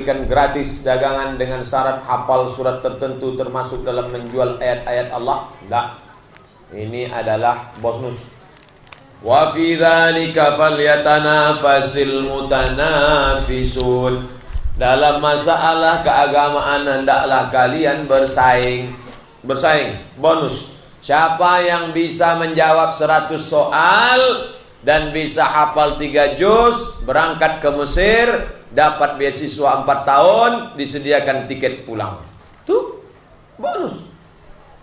memberikan gratis dagangan dengan syarat hafal surat tertentu termasuk dalam menjual ayat-ayat Allah? Tidak. Ini adalah bonus. Wa fi dzalika falyatanafasil mutanafisun. Dalam masalah keagamaan hendaklah kalian bersaing. Bersaing, bonus. Siapa yang bisa menjawab 100 soal dan bisa hafal 3 juz, berangkat ke Mesir, dapat beasiswa 4 tahun, disediakan tiket pulang. Tuh, bonus.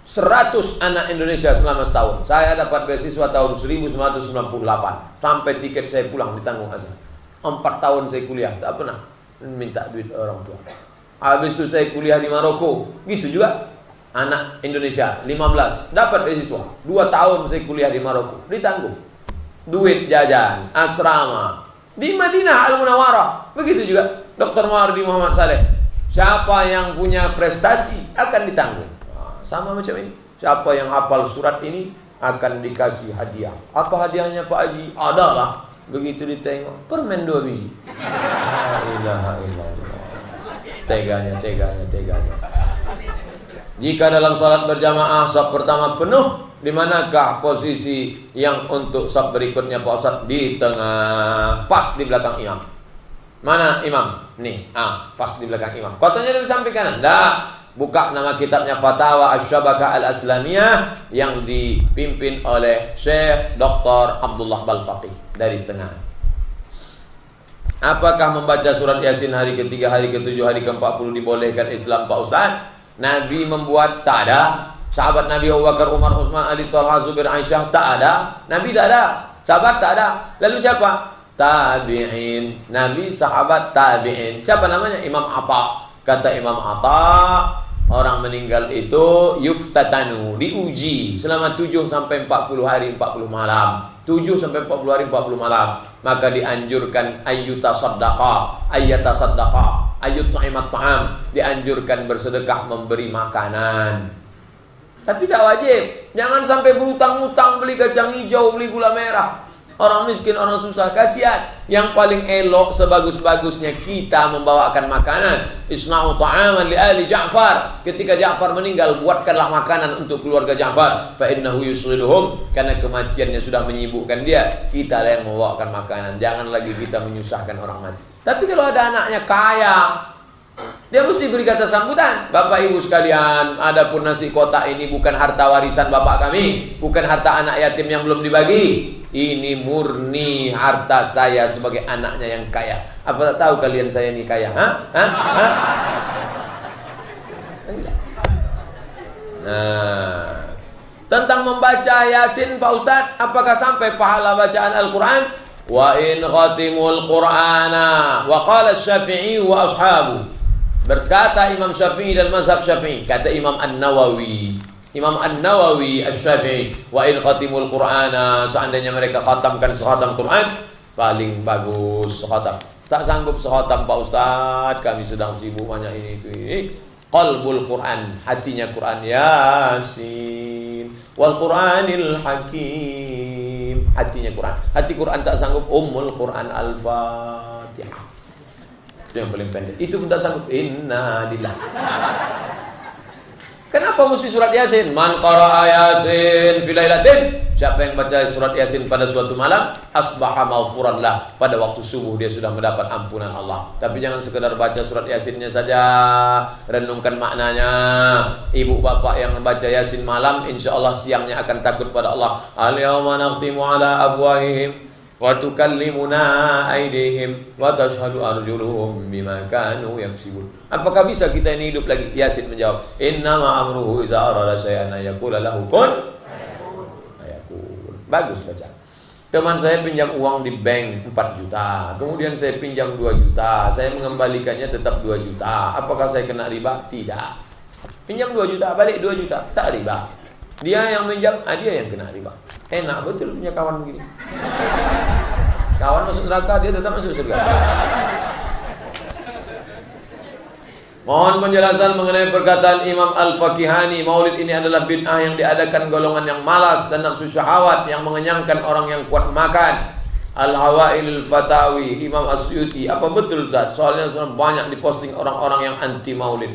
100 anak Indonesia selama setahun. Saya dapat beasiswa tahun 1998. Sampai tiket saya pulang ditanggung asal. 4 tahun saya kuliah, tak pernah minta duit orang tua. Habis itu saya kuliah di Maroko. Gitu juga. Anak Indonesia 15 dapat beasiswa. 2 tahun saya kuliah di Maroko, ditanggung. Duit jajan, asrama di Madinah Al-Munawwarah. Begitu juga Dr. Mawardi Muhammad Saleh. Siapa yang punya prestasi akan ditanggung. Sama macam ini. Siapa yang hafal surat ini akan dikasih hadiah. Apa hadiahnya Pak Haji? Adalah begitu ditengok permen 2 biji. La ilaha illallah. Teganya. Jika dalam salat berjamaah shaf pertama penuh, di manakah posisi yang untuk shaf berikutnya Pak Ustaz? Di tengah, pas di belakang imam. Mana imam? Nih, pas di belakang imam. Kotanya dari samping kanan. Dah. Buka nama kitabnya Fatawa Asy-Syabakah Al-Aslamiyah yang dipimpin oleh Syekh Dr. Abdullah Balfaqih dari tengah. Apakah membaca surat Yasin hari ketiga, hari ke-7, hari ke-40 dibolehkan Islam Pak Ustaz? Nabi membuat? Tak ada. Sahabat Nabi Abu Bakar, Umar, Utsman, Ali, Thalhah, Zubair, Aisyah? Tak ada. Nabi tak ada. Sahabat tak ada. Lalu siapa? Tabi'in. Nabi, sahabat, tabi'in. Siapa namanya? Imam Atha. Kata Imam Atha, orang meninggal itu yuftatanu, diuji selama 7 sampai 40 hari 40 malam. 7 sampai 40 hari 40 malam. Maka dianjurkan ayyutasaddaqa, ayyut'imat ta'am, dianjurkan bersedekah, memberi makanan. Tapi tak wajib. Jangan sampai berutang-utang beli kacang hijau, beli gula merah. Orang miskin, orang susah, kasihan. Yang paling elok, sebagus-bagusnya kita membawakan makanan. Isna'u ta'aman li ahli Ja'far. Ketika Ja'far meninggal, buatkanlah makanan untuk keluarga Ja'far. Fa innahu yusliduhum. Karena kematiannya sudah menyibukkan dia. Kita lah yang membawakan makanan. Jangan lagi kita menyusahkan orang mati. Tapi kalau ada anaknya kaya, dia mesti beri kata sambutan. Bapak ibu sekalian, adapun nasi kotak ini bukan harta warisan bapak kami, bukan harta anak yatim yang belum dibagi. Ini murni harta saya sebagai anaknya yang kaya. Apa tak tahu kalian saya ini kaya? Nah, tentang membaca Yasin Pak Ustaz, apakah sampai pahala bacaan Al-Quran? Wa in khatimul Qur'ana wa qala Syafi'i wa ashabu. Berkata Imam Syafi'i dan mazhab Syafi'i, kata Imam An-Nawawi, Imam An-Nawawi Asy-Syafi'i, wa in khatimul Qur'ana, seandainya mereka khatamkan sekhatam Quran, paling bagus sekhatam. Tak sanggup sekhatam Pak Ustaz, kami sedang sibuk banyak ini itu ini. Qalbul Quran, hatinya Quran. Yasin wal Qur'anil Hakim, hatinya Quran. Hati Quran tak sanggup, Ummul Quran Al-Fatihah. Itu yang paling pendek. Itu pun tak sanggup. Inna lillah. Kenapa mesti surat Yasin? Man qara'a Yasin fi lailatin. Siapa yang baca surat Yasin pada suatu malam, asbaha maghfuran lah. Pada waktu subuh dia sudah mendapat ampunan Allah. Tapi jangan sekedar baca surat Yasinnya saja, renungkan maknanya. Ibu bapak yang membaca Yasin malam, insyaallah siangnya akan takut pada Allah. Al-yawma nakhtimu ala afwahihim wa tukallimuna aydihim wa tashhadu arjuluhum bima kanu yaksibun. Apakah bisa kita ini hidup lagi? Yasin menjawab, innama amruhu idza arada shay'an yaqula lahu kun fayakun. Bagus baca. Teman saya pinjam uang di bank 4 juta, kemudian saya pinjam 2 juta, saya mengembalikannya tetap 2 juta. Apakah saya kena riba? Tidak. Pinjam 2 juta, balik 2 juta, tak riba. Dia yang minjam, dia yang kena riba. Enak betul punya kawan begini. Kawan masuk neraka, dia tetap masuk surga. Mohon penjelasan mengenai perkataan Imam Al-Fakihani, maulid ini adalah bid'ah yang diadakan golongan yang malas dan nafsu syahwat yang mengenyangkan orang yang kuat makan. Al-Hawailul Fatawi Imam Asyuti. Apa betul Ustaz? Soalnya banyak diposting orang-orang yang anti maulid.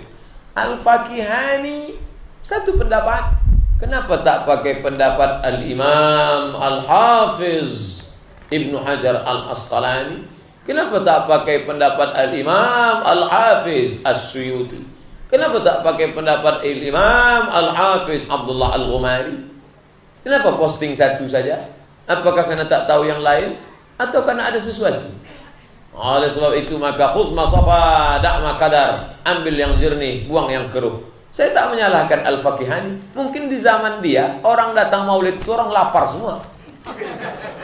Al-Fakihani satu pendapat. Kenapa tak pakai pendapat Al-Imam Al-Hafiz Ibnu Hajar Al-Asqalani? Kenapa tak pakai pendapat Al-Imam Al-Hafiz As-Suyuti? Kenapa tak pakai pendapat Al-Imam Al-Hafiz Abdullah Al-Ghumari? Kenapa posting satu saja? Apakah karena tak tahu yang lain? Atau karena ada sesuatu? Oleh sebab itu maka khudh ma safa da' ma qadar. Ambil yang jernih, buang yang keruh. Saya tak menyalahkan Al-Fakihani. Mungkin di zaman dia orang datang maulid itu orang lapar semua.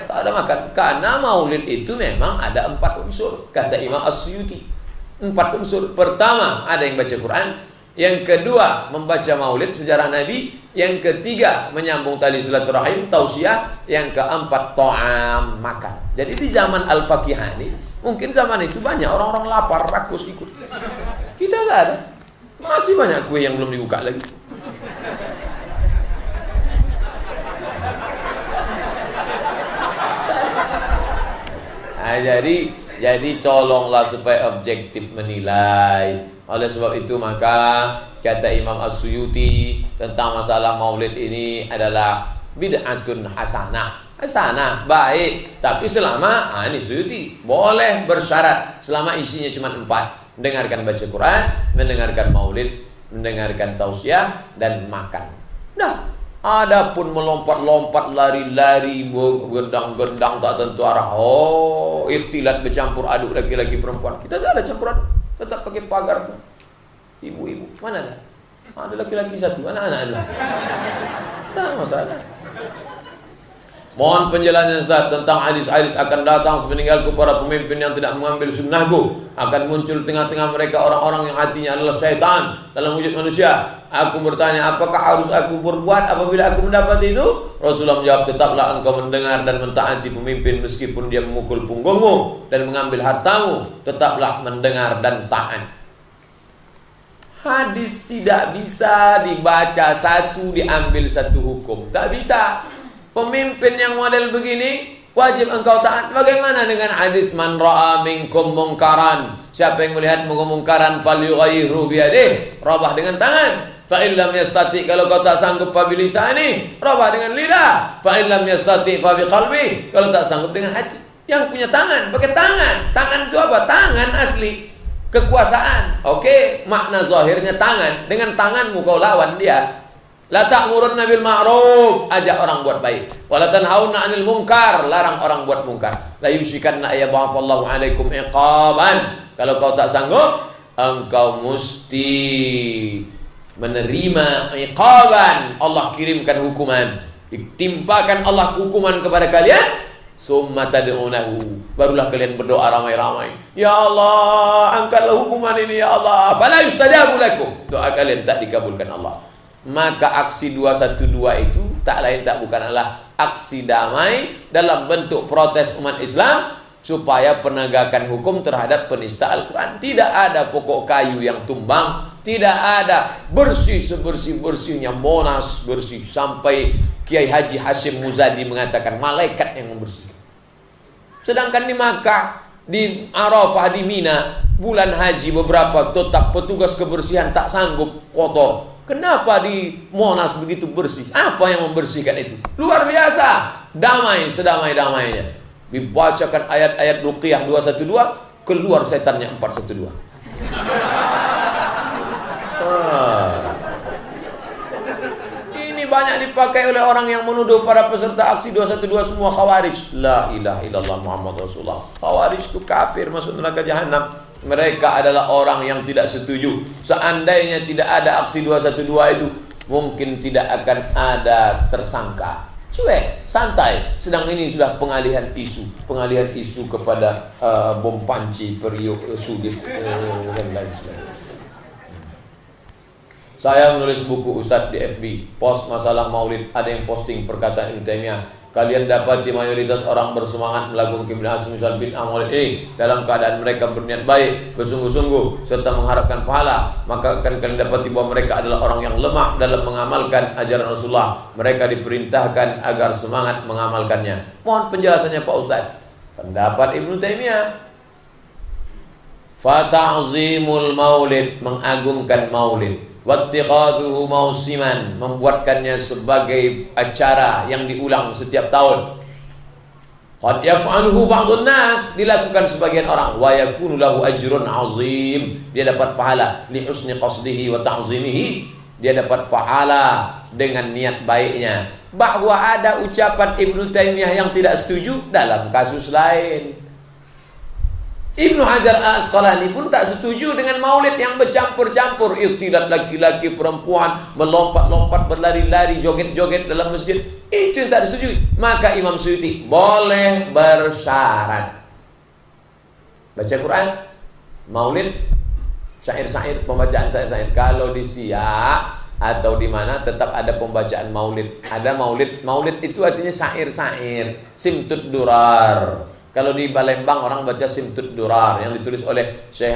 Tak ada makan. Karena maulid itu memang ada 4 unsur. Kata Imam As-Suyuti 4 unsur. Pertama, ada yang baca Quran. Yang kedua, membaca maulid sejarah Nabi. Yang ketiga, menyambung tali silaturahim, tausiah. Yang keempat, ta'am, makan. Jadi di zaman Al-Fakihani, mungkin zaman itu banyak orang-orang lapar, rakus ikut. Kita tak ada. Masih banyak kue yang belum dibuka lagi. Nah, jadi colonglah supaya objektif menilai. Oleh sebab itu maka kata Imam As-Suyuti tentang masalah maulid ini adalah bid'atun hasanah. Hasanah, baik. Tapi selama, ini Suyuti boleh bersyarat selama isinya cuma 4. Mendengarkan baca Quran, mendengarkan maulid, mendengarkan tausiah, dan makan. Dah. Adapun melompat-lompat, lari-lari, gendang-gendang tak tentu arah. Oh, ikhtilat bercampur aduk laki-laki perempuan. Kita tak ada campur aduk. Tetap pakai pagar tu. Ibu-ibu, mana ada? Ada laki-laki satu, anak-anak ada. Tak masalah. Mohon penjelasan Ustaz tentang hadis-hadis akan datang sepeninggalku para pemimpin yang tidak mengambil sunnahku. Akan muncul tengah-tengah mereka orang-orang yang hatinya adalah syaitan dalam wujud manusia. Aku bertanya, apakah harus aku berbuat apabila aku mendapat itu? Rasulullah menjawab, tetaplah engkau mendengar dan mentaati pemimpin meskipun dia memukul punggungmu dan mengambil hartamu. Tetaplah mendengar dan taat. Hadis tidak bisa dibaca satu diambil satu hukum. Tak bisa. Pemimpin yang model begini wajib engkau taat. Bagaimana dengan hadis man ra'a minkum mungkaran? Siapa yang melihat kemungkaran falyughayyirhu biyadihi, rubah dengan tangan. Fa illam yastati, kalau kau tak sanggup fa bilisani, rubah dengan lidah. Fa illam yastati fa biqalbi, kalau tak sanggup dengan hati. Yang punya tangan, pakai tangan. Tangan itu apa? Tangan asli kekuasaan. Oke, makna zahirnya tangan. Dengan tanganmu kau lawan dia. La ta'murunna bil ma'ruf, ajak orang buat baik. Wa la tanhauna 'anil munkar, larang orang buat mungkar. La yushikanna ayyab'atsallahu 'alaikum iqaban. Kalau kau tak sanggup, engkau mesti menerima iqaban. Allah kirimkan hukuman. Ditimpakan Allah hukuman kepada kalian. Summa tad'unahu, barulah kalian berdoa ramai-ramai. Ya Allah, angkatlah hukuman ini ya Allah. Fala yustajabu lakum. Doa kalian tak dikabulkan Allah. Maka aksi 212 itu tak lain tak bukan adalah aksi damai dalam bentuk protes umat Islam supaya penegakan hukum terhadap penista Al-Quran. Tidak ada pokok kayu yang tumbang, tidak ada bersih sebersih-bersihnya Monas bersih, sampai Kiai Haji Hashim Muzadi mengatakan malaikat yang membersihkan. Sedangkan di Makkah, di Arafah, di Mina, bulan haji beberapa tetap petugas kebersihan tak sanggup kotor. Kenapa di Monas begitu bersih? Apa yang membersihkan itu? Luar biasa. Damai sedamai-damainya. Dibacakan ayat-ayat Ruqyah 212, keluar setannya 412. Ini banyak dipakai oleh orang yang menuduh para peserta aksi 212 semua khawarij. La ilaha illallah Muhammad Rasulullah. Khawarij itu kafir, masuk neraka jahanam. Mereka adalah orang yang tidak setuju. Seandainya tidak ada aksi 212 itu, mungkin tidak akan ada tersangka. Cuek, santai. Sedang ini sudah pengalihan isu kepada bom panci, periuk, sudut dan lain sebagainya. Saya menulis buku Ustadz di FB, post masalah maulid, ada yang posting perkataan Ibnu Taimiyah. Kalian dapati mayoritas orang bersemangat melakukan kebid'ahan semisal bid'ah maulid ini dalam keadaan mereka berniat baik, bersungguh-sungguh serta mengharapkan pahala, maka akan kalian dapati bahwa mereka adalah orang yang lemah dalam mengamalkan ajaran Rasulullah. Mereka diperintahkan agar semangat mengamalkannya. Mohon penjelasannya Pak Ustadz. Pendapat Ibnu Taimiyah, fata'zimul maulid, mengagungkan maulid, wattiqaduhu mausiman, membuatkannya sebagai acara yang diulang setiap tahun. Qad yaf'aluhu ba'dun nas, dilakukan sebagian orang, wa yakunu lahu ajrun 'azim, dia dapat pahala li husni qasdihi wa ta'zimihi, dia dapat pahala dengan niat baiknya. Bahwa ada ucapan Ibnu Taimiyah yang tidak setuju dalam kasus lain. Ibnu Hajar Al-Asqalani pun tak setuju dengan maulid yang bercampur-campur, ikhtilat laki-laki perempuan, melompat-lompat, berlari-lari, joget-joget dalam masjid. Itu yang tak disetujui. Maka Imam Suyuti boleh bersyarat. Baca Quran, maulid, syair-syair, pembacaan syair-syair. Kalau di Siak atau di mana tetap ada pembacaan maulid. Ada maulid. Maulid itu artinya syair-syair, simtud durar. Kalau di Palembang orang baca Simtud Durar yang ditulis oleh Syekh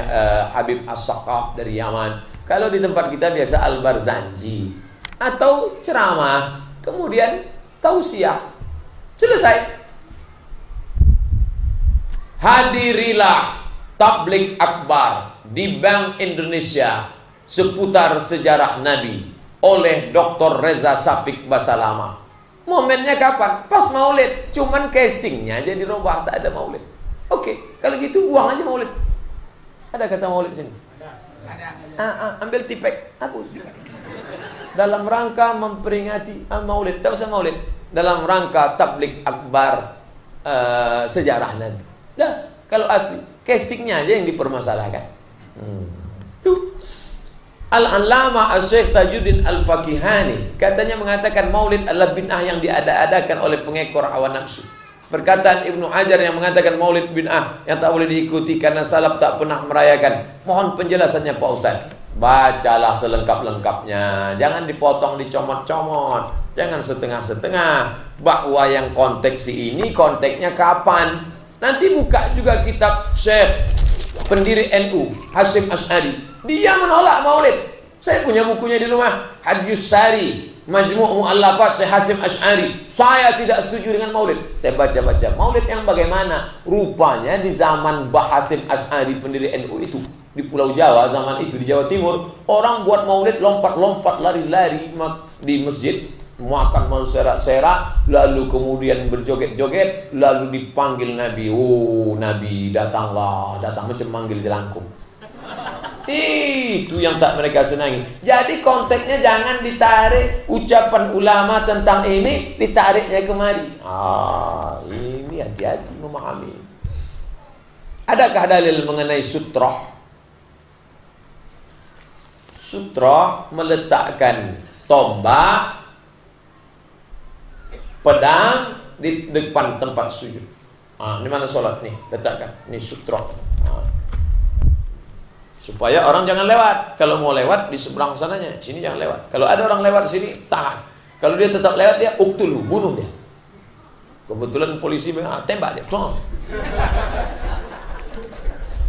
Habib As-Saqaf dari Yaman. Kalau di tempat kita biasa Al-Barzanji atau ceramah, kemudian tausiah. Selesai. Hadirilah tabligh akbar di Bank Indonesia seputar sejarah Nabi oleh Dr. Reza Safik Basalama. Momennya kapan? Pas maulid. Cuman casingnya aja dirubah, tak ada maulid. Oke, kalau gitu buang aja maulid. Ada kata maulid sini? Ada. Ambil tipek, hapus. Dalam rangka memperingati maulid, tak usah maulid. Dalam rangka tabligh akbar sejarah Nabi. Dah, kalau asli casingnya aja yang dipermasalahkan. Tuh. Al-Allamah Asy-Syaikh Tajuddin Al-Fakihani katanya mengatakan maulid adalah bid'ah yang diada-adakan oleh pengekor hawa nafsu. Perkataan Ibnu Hajar yang mengatakan maulid bid'ah yang tak boleh diikuti karena salaf tak pernah merayakan. Mohon penjelasannya Pak Ustaz. Bacalah selengkap-lengkapnya. Jangan dipotong, dicomot-comot. Jangan setengah-setengah. Bahwa yang konteks ini konteksnya kapan? Nanti buka juga kitab Syekh pendiri NU Hasyim Asy'ari. Dia menolak maulid. Saya punya bukunya di rumah, Hadjus Sari, Majmu' Mu'allafat Syekh Hasyim Asy'ari. Saya tidak setuju dengan maulid. Saya baca-baca maulid yang bagaimana? Rupanya di zaman Mbah Hasyim Asy'ari pendiri NU itu di Pulau Jawa, zaman itu di Jawa Timur, orang buat maulid lompat-lompat, lari-lari di masjid, makan menserak-serak, lalu kemudian berjoget-joget, lalu dipanggil Nabi. Oh, Nabi datanglah, datang macam manggil jelangkung. Itu yang tak mereka senangi. Jadi konteksnya jangan ditarik ucapan ulama tentang ini, ditariknya kemari. Ini hati-hati memahami. Adakah dalil mengenai sutroh? Sutroh meletakkan tombak, pedang di depan tempat sujud. Ini mana sholat nih? Letakkan. Ini sutroh. Supaya orang jangan lewat. Kalau mau lewat di seberang sananya, sini jangan lewat. Kalau ada orang lewat sini, tahan. Kalau dia tetap lewat, dia uktuluh, bunuh dia. Kebetulan polisi bilang, tembak dia.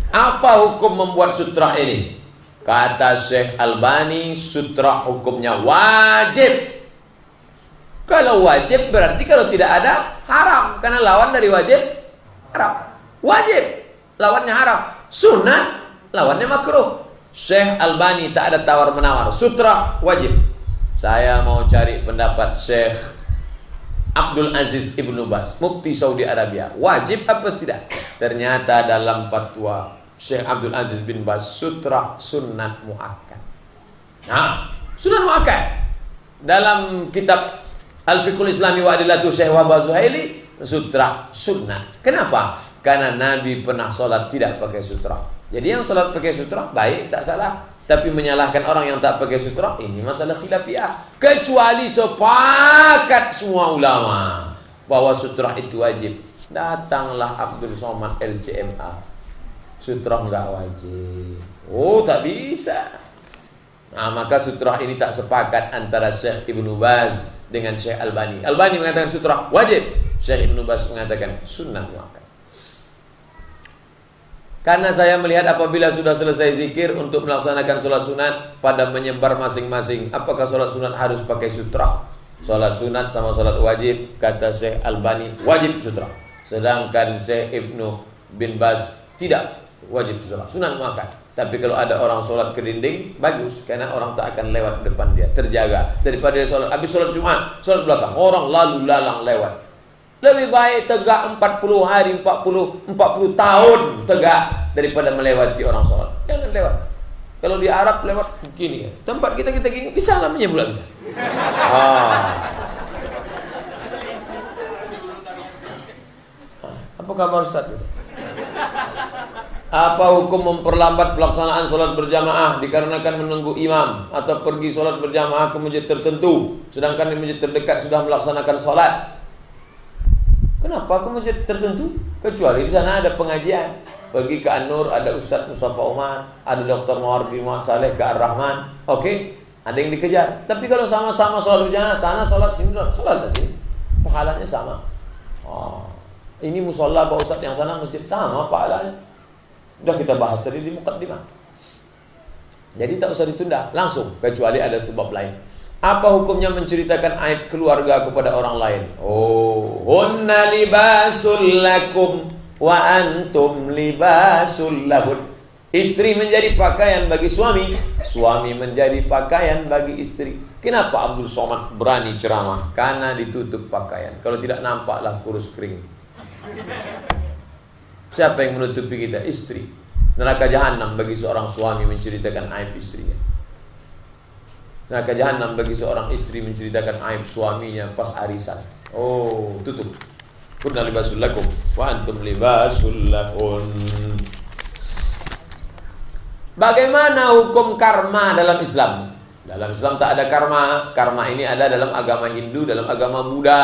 Apa hukum membuat sutra ini? Kata Syekh Albani, sutra hukumnya wajib. Kalau wajib berarti kalau tidak ada haram, karena lawan dari wajib haram. Wajib, lawannya haram. Sunnah, lawannya makruh. Syekh Albani tak ada tawar-menawar. Sutra wajib. Saya mau cari pendapat Syekh Abdul Aziz Ibnu Baz, Mufti Saudi Arabia. Wajib apa tidak? Ternyata dalam fatwa Syekh Abdul Aziz bin Baz, sutra sunnat muakkad. Nah, sunnat muakkad. Dalam kitab Al-Fiqhul Islami wa Adillatu Syekh Wahbah Zuhaili, sutra sunnat. Kenapa? Karena Nabi pernah sholat tidak pakai sutra. Jadi yang sholat pakai sutra baik, tak salah. Tapi menyalahkan orang yang tak pakai sutra, ini masalah khilafiyah. Kecuali sepakat semua ulama bahwa sutra itu wajib. Datanglah Abdul Somad LCMA, sutra enggak wajib. Oh, tak bisa. Nah, maka sutra ini tak sepakat antara Syekh Ibnu Baz dengan Syekh Albani. Albani mengatakan sutra wajib, Syekh Ibnu Baz mengatakan sunnah muakkad. Karena saya melihat apabila sudah selesai zikir untuk melaksanakan sholat sunat pada menyebar masing-masing, apakah sholat sunat harus pakai sutra? Sholat sunat sama sholat wajib, kata Syekh Albani, wajib sutra. Sedangkan Syekh Ibnu bin Baz tidak wajib sholat, sunan muakkad. Tapi kalau ada orang sholat ke dinding, bagus, karena orang tak akan lewat depan dia, terjaga. Daripada dia sholat, habis sholat Jumat, sholat belakang, orang lalu lalang lewat. Lebih baik tegak 40 hari, 40 tahun tegak daripada melewati orang sholat. Jangan lewat. Kalau di Arab lewat begini ya. Tempat kita gini, bisa lah menyebut. Apa kabar Ustaz? Apa hukum memperlambat pelaksanaan sholat berjamaah dikarenakan menunggu imam atau pergi sholat berjamaah ke masjid tertentu, sedangkan di masjid terdekat sudah melaksanakan sholat? Kenapa ke masjid tertentu? Kecuali di sana ada pengajian. Pergi ke An-Nur, ada Ustaz Mustafa Umar, ada Dr. Mawardi Muhammad Saleh ke Ar-Rahman. Oke, ada yang dikejar. Tapi kalau sama-sama sholat berjamaah, sana sholat, sini sholat sini, pahalanya sama. Ini musola Pak Ustaz, yang sana masjid, sama pahalanya. Sudah kita bahas tadi di mukaddimah. Jadi tak usah ditunda, langsung, kecuali ada sebab lain. Apa hukumnya menceritakan aib keluarga kepada orang lain? Hunna libasul lakum wa antum libasul lahun. Istri menjadi pakaian bagi suami, suami menjadi pakaian bagi istri. Kenapa Abdul Somad berani ceramah? Karena ditutup pakaian. Kalau tidak nampaklah kurus kering. Siapa yang menutupi kita? Istri. Neraka jahanam bagi seorang suami menceritakan aib istrinya. Neraka jahanam bagi seorang istri menceritakan aib suaminya pas arisan. Tutup. Kunna libasul lakum wa antum libasul lahun. Bagaimana hukum karma dalam Islam? Dalam Islam tak ada karma. Karma ini ada dalam agama Hindu, dalam agama Buddha.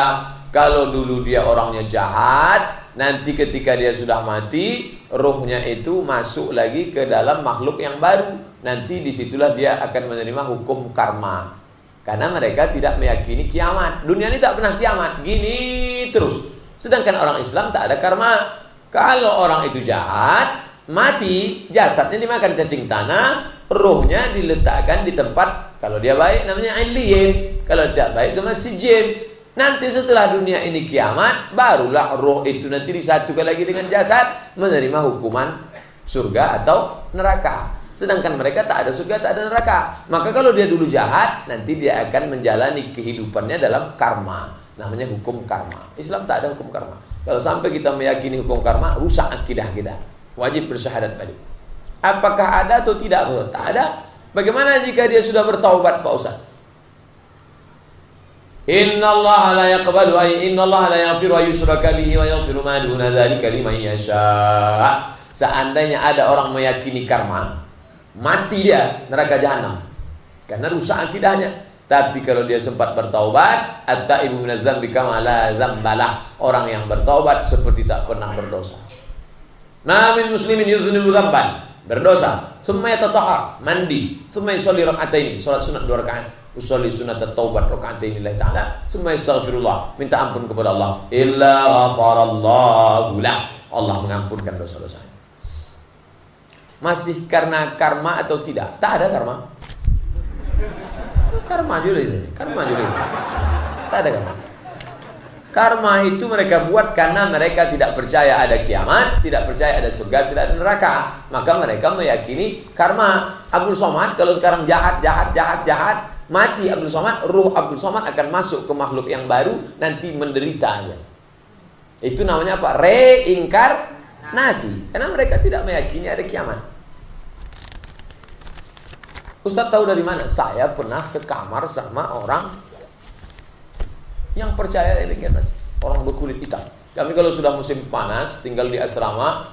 Kalau dulu dia orangnya jahat, nanti ketika dia sudah mati, rohnya itu masuk lagi ke dalam makhluk yang baru. Nanti disitulah dia akan menerima hukum karma. Karena mereka tidak meyakini kiamat. Dunia ini tak pernah kiamat, gini terus. Sedangkan orang Islam tak ada karma. Kalau orang itu jahat, mati, jasadnya dimakan cacing tanah, rohnya diletakkan di tempat. Kalau dia baik namanya illiyin, kalau tidak baik sama sijin. Nanti setelah dunia ini kiamat, barulah roh itu nanti disatukan lagi dengan jasad, menerima hukuman surga atau neraka. Sedangkan mereka tak ada surga, tak ada neraka. Maka kalau dia dulu jahat, nanti dia akan menjalani kehidupannya dalam karma. Namanya hukum karma. Islam tak ada hukum karma. Kalau sampai kita meyakini hukum karma, rusak akidah kita. Wajib bersyahadat balik. Apakah ada atau tidak? Tak ada. Bagaimana jika dia sudah bertaubat, Pak Ustaz? Innallaha la yaqbalu innallaha la yaghfiru an yushraka bihi wa yaghfiru ma duna dzalika liman yasha. Seandainya ada orang meyakini karma, mati dia neraka jahanam karena rusak akidahnya. Tapi kalau dia sempat bertaubat, at-taibu minaz dzambi kama la dzambalah. Orang yang bertaubat seperti tak pernah berdosa. Ma min muslimin yuznibu dzamban, berdosa, summa yatatahhar, mandi, summa yusalli rak'atain, salat sunat 2 rakaat. Usolli sunat taubat rakaatain lillahi ta'ala, summa astaghfirullah, minta ampun kepada Allah, illa ghafarallahu lah, Allah mengampunkan dosa-dosanya. Masih karena karma atau tidak? Tak ada karma. Karma juga ini. Tak ada karma. Karma itu mereka buat karena mereka tidak percaya ada kiamat, tidak percaya ada surga, tidak ada neraka. Maka mereka meyakini karma. Abdul Somad kalau sekarang jahat, mati Abdul Somad, ruh Abdul Somad akan masuk ke makhluk yang baru, nanti menderita aja. Itu namanya apa? Reinkarnasi. Karena mereka tidak meyakini ada kiamat. Ustaz tahu dari mana? Saya pernah sekamar sama orang yang percaya reinkarnasi. Orang berkulit hitam. Kami kalau sudah musim panas, tinggal di asrama.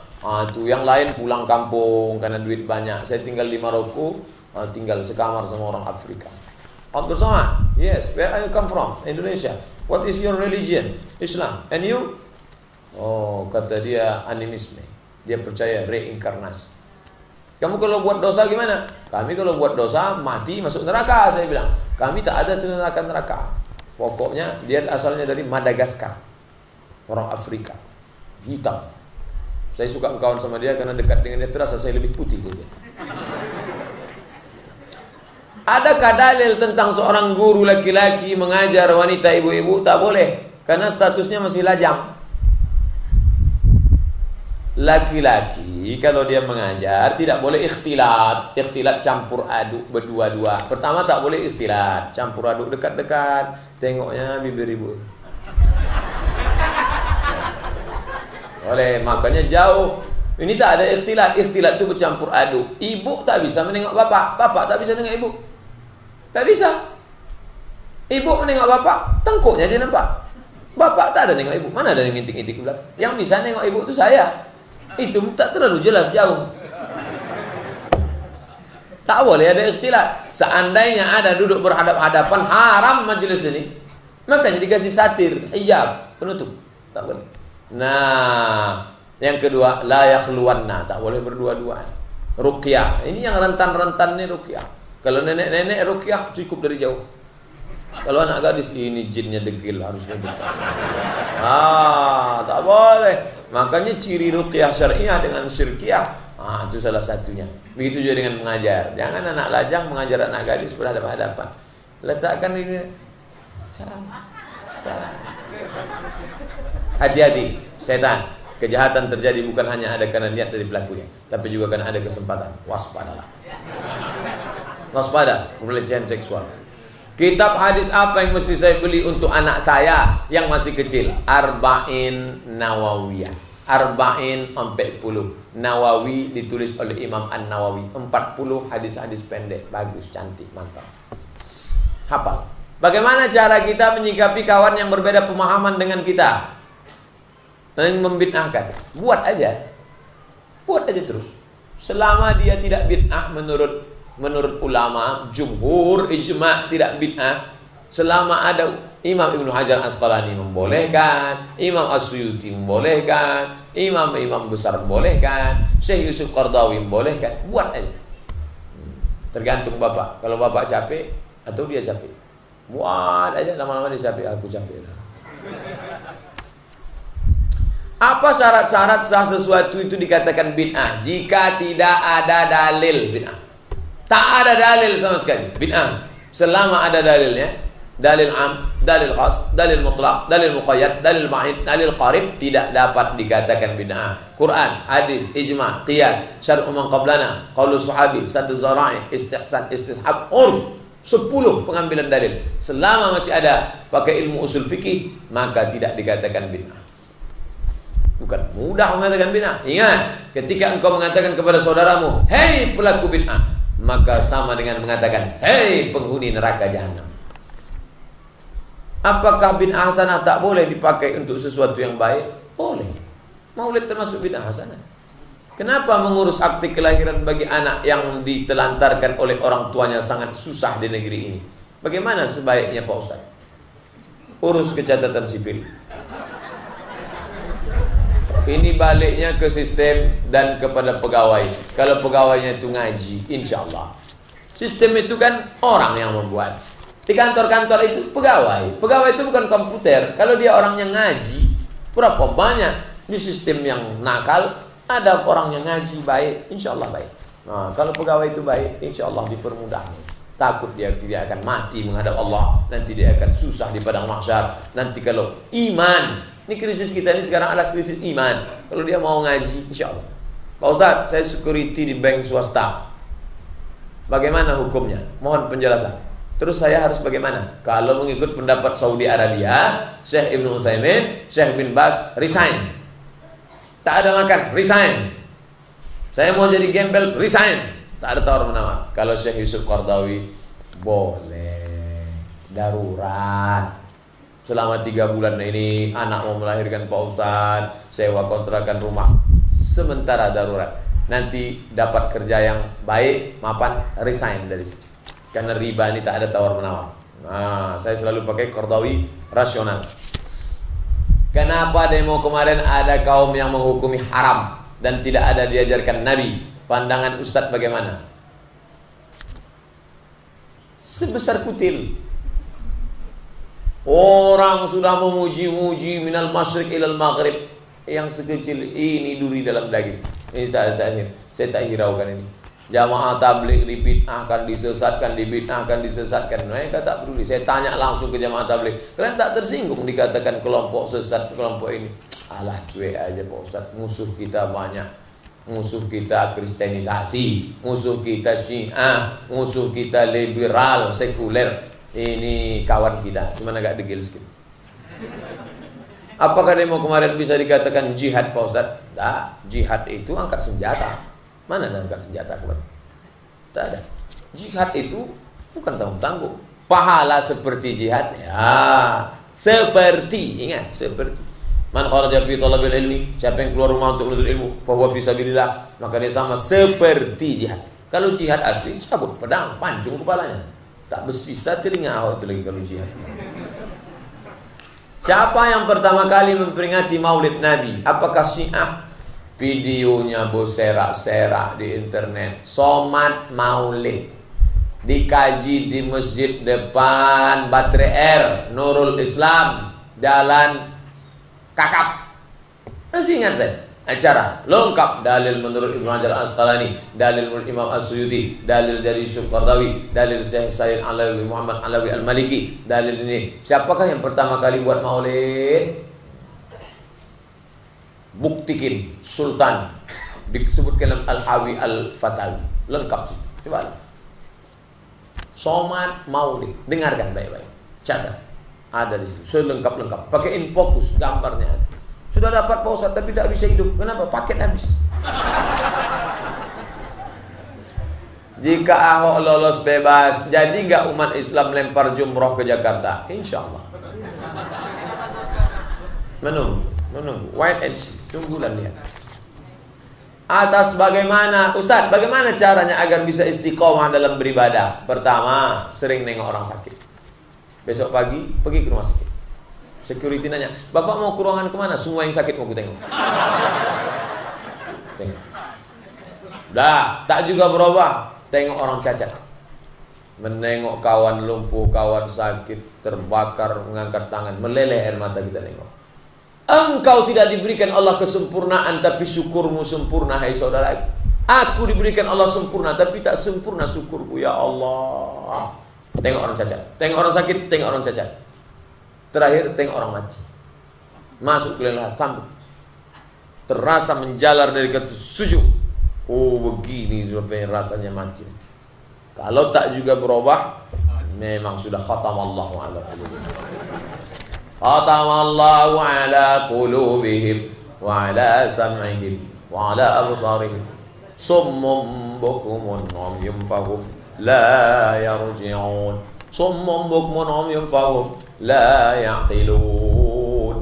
Itu yang lain pulang kampung karena duit banyak. Saya tinggal di Maroko, tinggal sekamar sama orang Afrika. Abdul Somad, yes, where are you come from? Indonesia. What is your religion? Islam. And you? Kata dia animisme. Dia percaya reinkarnasi. Kamu kalau buat dosa gimana? Kami kalau buat dosa mati masuk neraka, saya bilang. Kami tak ada tuh neraka. Pokoknya dia asalnya dari Madagaskar. Orang Afrika. Hitam. Saya suka kawan sama dia karena dekat dengan dia, terasa saya lebih putih dia. Adakah dalil tentang seorang guru laki-laki mengajar wanita ibu-ibu? Tak boleh, karena statusnya masih lajang. Laki-laki kalau dia mengajar tidak boleh ikhtilat. Ikhtilat campur aduk berdua-dua. Pertama tak boleh ikhtilat, campur aduk dekat-dekat. Tengoknya bibir ibu. Boleh, makanya jauh. Ini tak ada ikhtilat. Ikhtilat itu bercampur aduk. Ibu tak bisa menengok bapak, bapak tak bisa menengok ibu. Tak bisa. Ibu menengok bapak, tengkuknya dia nampak. Bapak tak ada nengok ibu. Mana ada yang ngintik-ngintik belakang? Yang bisa nengok ibu itu saya. Itu tak terlalu jelas, jauh. Tak boleh ada ikhtilat. Seandainya ada duduk berhadap-hadapan, haram majelis ini. Makanya dikasih satir, hijab, penutup. Tak boleh. Nah, yang kedua, la yakhluwanna, tak boleh berdua-duaan. Ruqyah, ini yang rentan-rentan nih ruqyah. Kalau nenek-nenek ruqyah cukup dari jauh. Kalau anak gadis, ini jinnya degil, harusnya gitu. Tak boleh. Makanya ciri ruqyah syariah dengan syirkiyah, itu salah satunya. Begitu juga dengan mengajar. Jangan anak lajang mengajar anak gadis berhadapan-hadapan. Letakkan ini. Hati-hati, setan. Kejahatan terjadi bukan hanya ada karena niat dari pelakunya, tapi juga karena ada kesempatan. Waspadalah. Waspada pelecehan seksual. Kitab hadis apa yang mesti saya beli untuk anak saya yang masih kecil? Arba'in Nawawiyah. Arba'in 40. Nawawi ditulis oleh Imam An-Nawawi. 40 hadis-hadis pendek, bagus, cantik, mantap. Hafal. Bagaimana cara kita menyikapi kawan yang berbeda pemahaman dengan kita dan membid'ahkan? Buat aja terus. Selama dia tidak bid'ah menurut ulama, jumhur, ijma' tidak bid'ah. Selama ada Imam Ibnu Hajar Asqalani membolehkan, Imam As-Suyuti membolehkan, imam-imam besar membolehkan, Syekh Yusuf Qardawi membolehkan. Buat aja. Tergantung bapak. Kalau bapak capek atau dia capek, buat aja. Lama-lama dia capek, aku capek. Apa syarat-syarat sah sesuatu itu dikatakan bid'ah? Jika tidak ada dalil bid'ah. Tak ada dalil sama sekali bid'ah. Selama ada dalilnya, dalil am, dalil khas, dalil mutlaq, dalil muqayyad, dalil ba'id, dalil qarib, tidak dapat dikatakan bid'ah. Quran, hadis, ijma', qiyas, syar'u man qablana, qaulus sahabi, saddu zara'i, istihsan, istishab, urf. 10 pengambilan dalil. Selama masih ada pakai ilmu usul fikih, maka tidak dikatakan bid'ah. Bukan mudah mengatakan bid'ah. Ingat, ketika engkau mengatakan kepada saudaramu, "Hei pelaku bid'ah," maka sama dengan mengatakan, "Hei penghuni neraka jahanam." Apakah bid'ah hasanah tak boleh dipakai untuk sesuatu yang baik? Boleh. Maulid termasuk bid'ah hasanah. Kenapa mengurus akte kelahiran bagi anak yang ditelantarkan oleh orang tuanya sangat susah di negeri ini? Bagaimana sebaiknya Pak Ustaz? Urus kecatatan sipil. Ini baliknya ke sistem dan kepada pegawai. Kalau pegawainya itu ngaji, insya Allah. Sistem itu kan orang yang membuat. Di kantor-kantor itu pegawai. Pegawai itu bukan komputer. Kalau dia orangnya ngaji, berapa banyak di sistem yang nakal, ada orang yang ngaji baik, insya Allah baik. Nah, kalau pegawai itu baik, insya Allah dipermudah. Takut dia tidak akan mati menghadap Allah. Nanti dia akan susah di padang mahsyar. Nanti kalau iman, ini krisis kita ini sekarang adalah krisis iman. Kalau dia mau ngaji, insya Allah. Pak Ustaz, saya security di bank swasta. Bagaimana hukumnya? Mohon penjelasan. Terus saya harus bagaimana? Kalau mengikut pendapat Saudi Arabia, Syekh Ibnu Utsaimin, Syekh bin Baz, resign. Tak ada makan, resign. Saya mau jadi gembel, resign. Tak ada tawar menawar. Kalau Syekh Yusuf Qardawi, boleh. Darurat. Selama 3 bulan ini anak mau melahirkan Pak Ustaz, sewa kontrakan rumah sementara darurat. Nanti dapat kerja yang baik, mapan, resign dari situ. Karena riba ini tak ada tawar menawar. Nah, saya selalu pakai Qardawi rasional. Kenapa demo kemarin ada kaum yang menghukumi haram dan tidak ada diajarkan Nabi? Pandangan Ustaz bagaimana? Sebesar kutil. Orang sudah memuji-muji minal masyriq ilal maghrib, yang sekecil ini duri dalam daging. Ini saya tak hiraukan ini. Jamaah tabligh dibid'ahkan, disesatkan, dibid'ahkan, disesatkan. Mereka tak peduli. Saya tanya langsung ke jamaah tabligh, kalian tak tersinggung dikatakan kelompok sesat kelompok ini? Alah cuek aja Pak Ustaz, musuh kita banyak. Musuh kita kristenisasi, musuh kita Syiah, musuh kita liberal, sekuler. Ini kawan kita, cuma agak degil sedikit. Apakah demo kemarin bisa dikatakan jihad Pak Ustaz? Nah, jihad itu angkat senjata. Mana ada angkat senjata kemarin? Tak ada. Jihad itu bukan tanggung-tanggung. Pahala seperti jihad, ya seperti, ingat, seperti man kharaja fi talabil ilmi, siapa yang keluar rumah untuk menuntut ilmu, fa huwa fi sabilillah, maka dia sama seperti jihad. Kalau jihad asli, cabut pedang, pancung kepalanya. Tak bersisa telinga awak itu lagi kalau jihad. Siapa yang pertama kali memperingati Maulid Nabi? Apakah Syiah? Videonya berserak-serak di internet. Somat Maulid dikaji di masjid depan Baterai Air, Nurul Islam, Jalan Kakap. Masih ingat saya? Acara lengkap, dalil menurut Ibnu Hajar Al-Asqalani, dalil menurut Imam As-Suyuti, dalil dari Syekh Qardawi, dalil Syekh Sayyid Alawi Muhammad Alawi Al-Maliki, dalil ini. Siapakah yang pertama kali buat maulid? Buktikin Sultan, disebutkan dalam Al-Hawi Al-Fatawi, lengkap. Coba Somat Maulid, dengarkan baik-baik, catat, ada di situ, selengkap-lengkap, pakai infokus, gambarnya ada. Sudah dapat Pak Ustaz tapi tak bisa hidup. Kenapa? Paket habis. Jika Ahok lolos bebas, jadi enggak umat Islam lempar jumroh ke Jakarta? Insya Allah. Menunggu. Wait and see. Tunggulah lihat. Atas bagaimana, Ustaz, bagaimana caranya agar bisa istiqomah dalam beribadah? Pertama, sering nengok orang sakit. Besok pagi, pergi ke rumah sakit. Security nanya, Bapak mau ke ruangan kemana? Semua yang sakit mau ku tengok. Tengok. Dah, tak juga berubah. Tengok orang cacat. Menengok kawan lumpuh, kawan sakit, terbakar, mengangkat tangan, meleleh air mata kita tengok. Engkau tidak diberikan Allah kesempurnaan, tapi syukurmu sempurna, hai saudara. Aku diberikan Allah sempurna, tapi tak sempurna syukurku, ya Allah. Tengok orang cacat, tengok orang sakit, tengok orang cacat. Terakhir tengok orang mati. Masuk ke lelah, sambut. Terasa menjalar dari kata sujud. Oh begini rasanya mati. Kalau tak juga berubah, memang sudah khatamallahu ala qulubihim. Khatamallahu ala qulubihim wa ala sam'ihim wa ala absarihim. Summum bukumun umyum fahum la yarji'un. Summum bukumun umyum fahum la ya'qilun.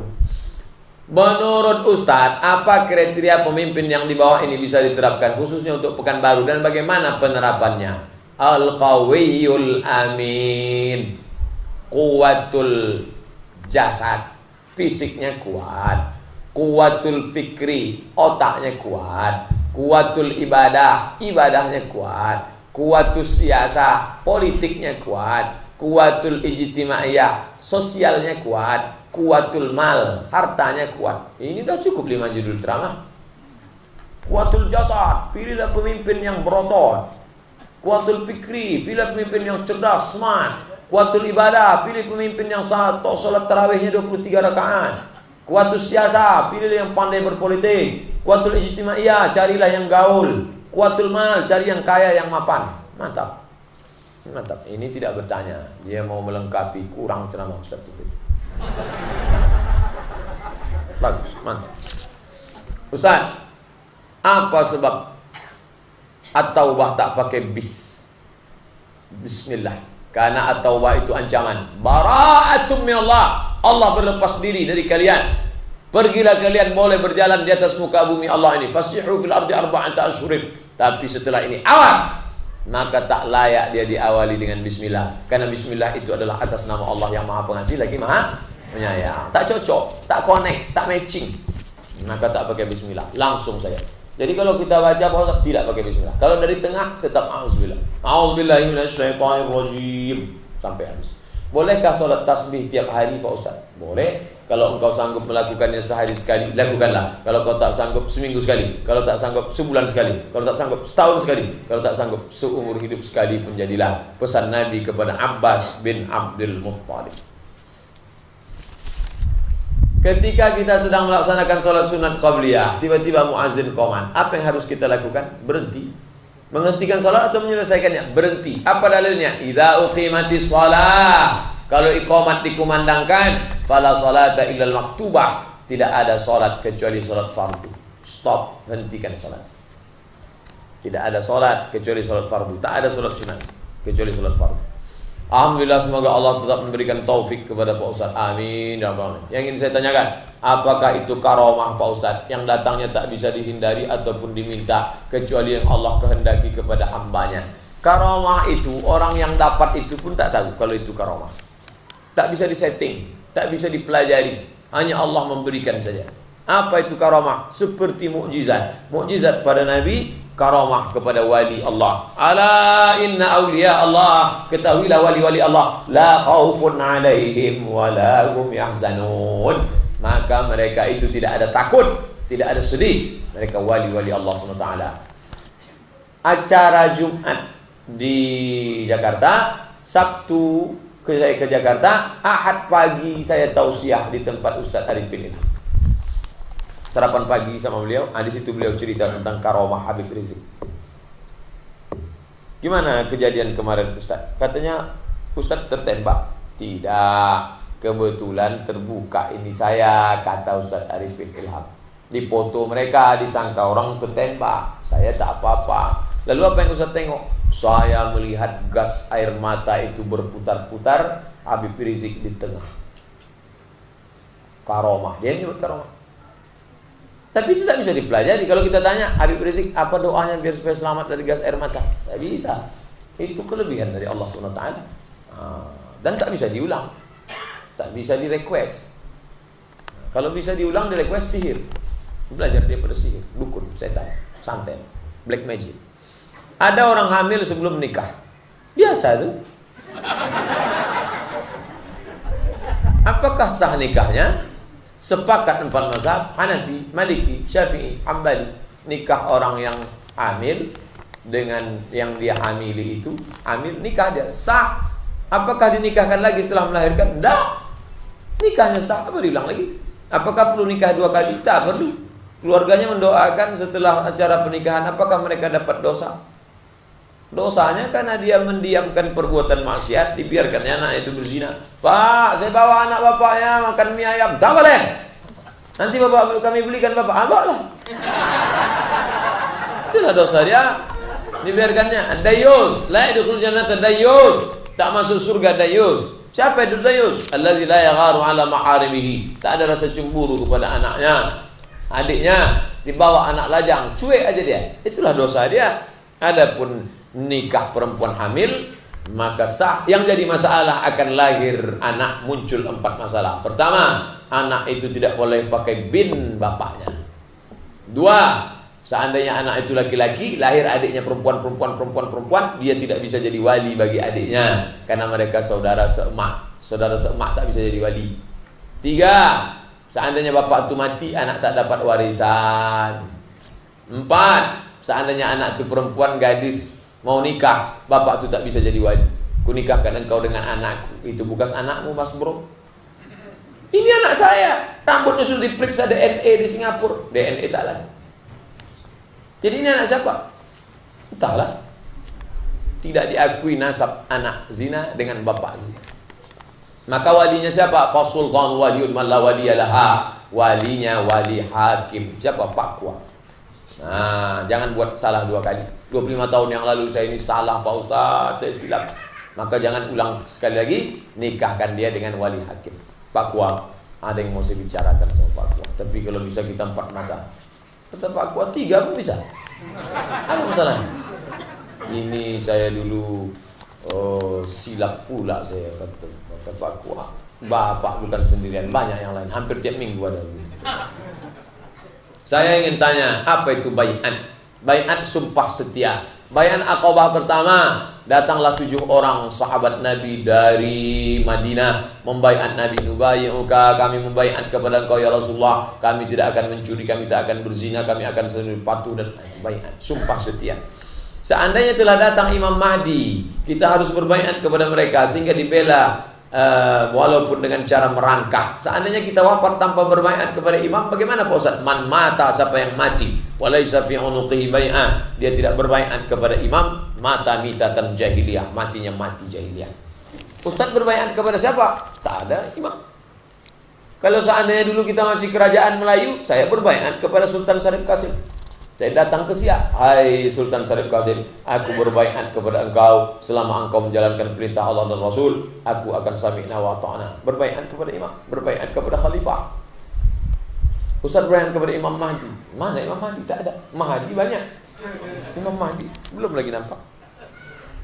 Menurut Ustadz, apa kriteria pemimpin yang di bawah ini bisa diterapkan khususnya untuk Pekanbaru dan bagaimana penerapannya? Al-Qawiyul Amin, Quwwatul jasad, fisiknya kuat. Quwwatul fikri, otaknya kuat. Quwwatul ibadah, ibadahnya kuat. Quwwatul siyasah, politiknya kuat. Quwwatul ijtimaiyah, sosialnya kuat. Quwwatul mal, hartanya kuat. Ini dah cukup 5 judul ceramah. Quwwatul jasad, pilihlah pemimpin yang berotot. Quwwatul fikri, pilih pemimpin yang cerdas, smart. Quwwatul ibadah, pilih pemimpin yang salat tarawihnya 23 rakaat. Quwwatul siyasah, pilih yang pandai berpolitik. Quwwatul ijtimaiyah, carilah yang gaul. Quwwatul mal, cari yang kaya, yang mapan. Mantap. Mantap, ini tidak bertanya. Dia mau melengkapi, kurang ceramah Ustaz itu. Bagus, mantap. Ustaz, apa sebab At-Taubah tak pakai Bismillah? Karena At-Taubah itu ancaman. Bara'atum minallah. Allah berlepas diri dari kalian. Pergilah kalian boleh berjalan di atas muka bumi Allah ini. Fasihu fil ardi arba'ata asyhurin. Tapi setelah ini, awas! Maka tak layak dia diawali dengan Bismillah. Karena Bismillah itu adalah atas nama Allah yang Maha Pengasih lagi Maha Penyayang. Tak cocok, tak connect, tak matching. Maka tak pakai Bismillah, langsung saja. Jadi kalau kita baca puasa tidak pakai Bismillah. Kalau dari tengah tetap A'udzubillah. A'udzubillahi minasyaitonirrajim sampai habis. Bolehkah sholat tasbih tiap hari Pak Ustaz? Boleh. Kalau engkau sanggup melakukannya sehari sekali, lakukanlah. Kalau kau tak sanggup, seminggu sekali. Kalau tak sanggup, sebulan sekali. Kalau tak sanggup, setahun sekali. Kalau tak sanggup, seumur hidup sekali pun jadilah. Pesan Nabi kepada Abbas bin Abdul Muttalib. Ketika kita sedang melaksanakan sholat sunat qabliyah, tiba-tiba muazin qoman, apa yang harus kita lakukan? Berhenti. Menghentikan sholat atau menyelesaikannya? Berhenti. Apa dalilnya? Idza uqimatis shalah. Kalau iqamat dikumandangkan, fala salata illal maktubah. Tidak ada sholat kecuali sholat fardu. Stop, hentikan sholat. Tidak ada sholat kecuali sholat fardu. Tak ada sholat sunat kecuali sholat fardu. Alhamdulillah, semoga Allah tetap memberikan taufik kepada Pak Ustaz. Amin. Yang ingin saya tanyakan, apakah itu karomah Pak Ustaz yang datangnya tak bisa dihindari ataupun diminta kecuali yang Allah kehendaki kepada hambanya? Karomah itu orang yang dapat itu pun tak tahu kalau itu karomah. Tak bisa disetting, tak bisa dipelajari. Hanya Allah memberikan saja. Apa itu karomah? Seperti mukjizat. Mukjizat pada Nabi, karomah kepada wali Allah. Ala inna awliya Allah. Ketahuilah wali-wali Allah, la khaufun alaihim wa la hum yahzanun. Maka mereka itu tidak ada takut, tidak ada sedih. Mereka wali-wali Allah SWT. Acara Jumat di Jakarta, Sabtu saya ke Jakarta, Ahad pagi saya tausiah di tempat Ustaz Arifin ini. Sarapan pagi sama beliau, di situ beliau cerita tentang karomah Habib Rizik. Gimana kejadian kemarin Ustaz? Katanya Ustaz tertembak. Tidak, kebetulan terbuka ini saya, kata Ustaz Arifin Ilham. Di foto mereka disangka orang tertembak. Saya tak apa-apa. Lalu apa yang Ustaz tengok? Saya melihat gas air mata itu berputar-putar, Habib Rizik di tengah. Karomah, dia nyebut karomah. Tapi itu tak bisa dipelajari. Kalau kita tanya Habib Rizik apa doanya biar supaya selamat dari gas air mata, tak bisa. Itu kelebihan dari Allah SWT. Dan tak bisa diulang, tak bisa di request. Kalau bisa diulang di request sihir. Belajar daripada sihir, dukun, setan, santet, black magic. Ada orang hamil sebelum nikah, biasa tuh. Apakah sah nikahnya? Sepakat 4 mazhab, Hanafi, Maliki, Syafi'i, Hambali. Nikah orang yang hamil dengan yang dia hamili itu, hamil, nikah dia sah. Apakah dinikahkan lagi setelah melahirkan? Tidak. Nikahnya sah, apa diulang lagi? Apakah perlu nikah 2 kali? Tak perlu. Keluarganya mendoakan setelah acara pernikahan, apakah mereka dapat dosa? Dosanya karena dia mendiamkan perbuatan maksiat, dibiarkannya anak itu berzina. Pak, saya bawa anak bapaknya makan mie ayam. Tak boleh. Nanti bapak kami belikan bapak. Baiklah. Itulah dosa dia. Dibiarkannya. Dayus, la yadkhul jannata dayus. Tak masuk surga dayus. Siapa itu dayus? Allazi la yagharu ala maharimihi. Tak ada rasa cemburu kepada anaknya. Adiknya dibawa anak lajang, cuek aja dia. Itulah dosa dia. Adapun nikah perempuan hamil, maka sah. Yang jadi masalah akan lahir anak, muncul 4 masalah. Pertama, anak itu tidak boleh pakai bin bapaknya. 2, seandainya anak itu laki-laki, lahir adiknya perempuan, dia tidak bisa jadi wali bagi adiknya karena mereka saudara seemak. Saudara seemak tak bisa jadi wali. 3, seandainya bapak itu mati, anak tak dapat warisan. 4, seandainya anak itu perempuan, gadis, mau nikah, bapak itu tak bisa jadi wali. Ku nikahkan engkau dengan anakku. Itu bukan anakmu, Mas Bro. Ini anak saya. Rambutnya sudah diperiksa DNA di Singapura. DNA tak lagi. Jadi ini anak siapa? Entahlah. Tidak diakui nasab anak zina dengan bapak zina. Maka walinya siapa? Fasultan waliyun man la waliyalaha. Walinya wali hakim. Siapa? Pak Kuah. Nah, jangan buat salah 2 kali. 25 tahun yang lalu saya ini salah Pak Ustaz, saya silap. Maka jangan ulang sekali lagi. Nikahkan dia dengan wali hakim. Pak Kuah, ada yang mau saya bicarakan sama Pak Kuah. Tapi kalau bisa kita 4 mata. Kata Pak Kuah 3 pun bisa. Apa masalahnya? Ini saya dulu silap pula saya, kata Pak Kuah. Bapak bukan sendirian, banyak yang lain. Hampir tiap minggu ada. Saya ingin tanya, apa itu bai'at? Bai'at sumpah setia. Bai'at Aqabah pertama, datanglah 7 orang sahabat Nabi dari Madinah membai'at Nabi. Nubayyuka, kami membai'at kepada engkau ya Rasulullah. Kami tidak akan mencuri, kami tak akan berzina, kami akan selalu patuh dan bai'at, sumpah setia. Seandainya telah datang Imam Mahdi, kita harus berbai'at kepada mereka sehingga dibela walaupun dengan cara merangkak. Seandainya kita wafat tanpa berbaiat kepada imam, bagaimana Pak Ustaz? Man mata, siapa yang mati, walaysa fi unuqihi bai'ah, dia tidak berbaiat kepada imam, mata mitatan jahiliyah, matinya mati jahiliyah. Ustaz berbaiat kepada siapa? Tak ada imam. Kalau seandainya dulu kita masih kerajaan Melayu, saya berbaiat kepada Sultan Syarif Qasim. Saya datang ke Siak, hai Sultan Syarif Qasim, aku berbaiat kepada engkau selama engkau menjalankan perintah Allah dan Rasul, aku akan sami'na wa ta'na. Berbaiat kepada imam, berbaiat kepada khalifah. Ustaz berbaiat kepada Imam Mahdi. Mana Imam Mahdi? Tak ada. Mahdi banyak. Imam Mahdi belum lagi nampak.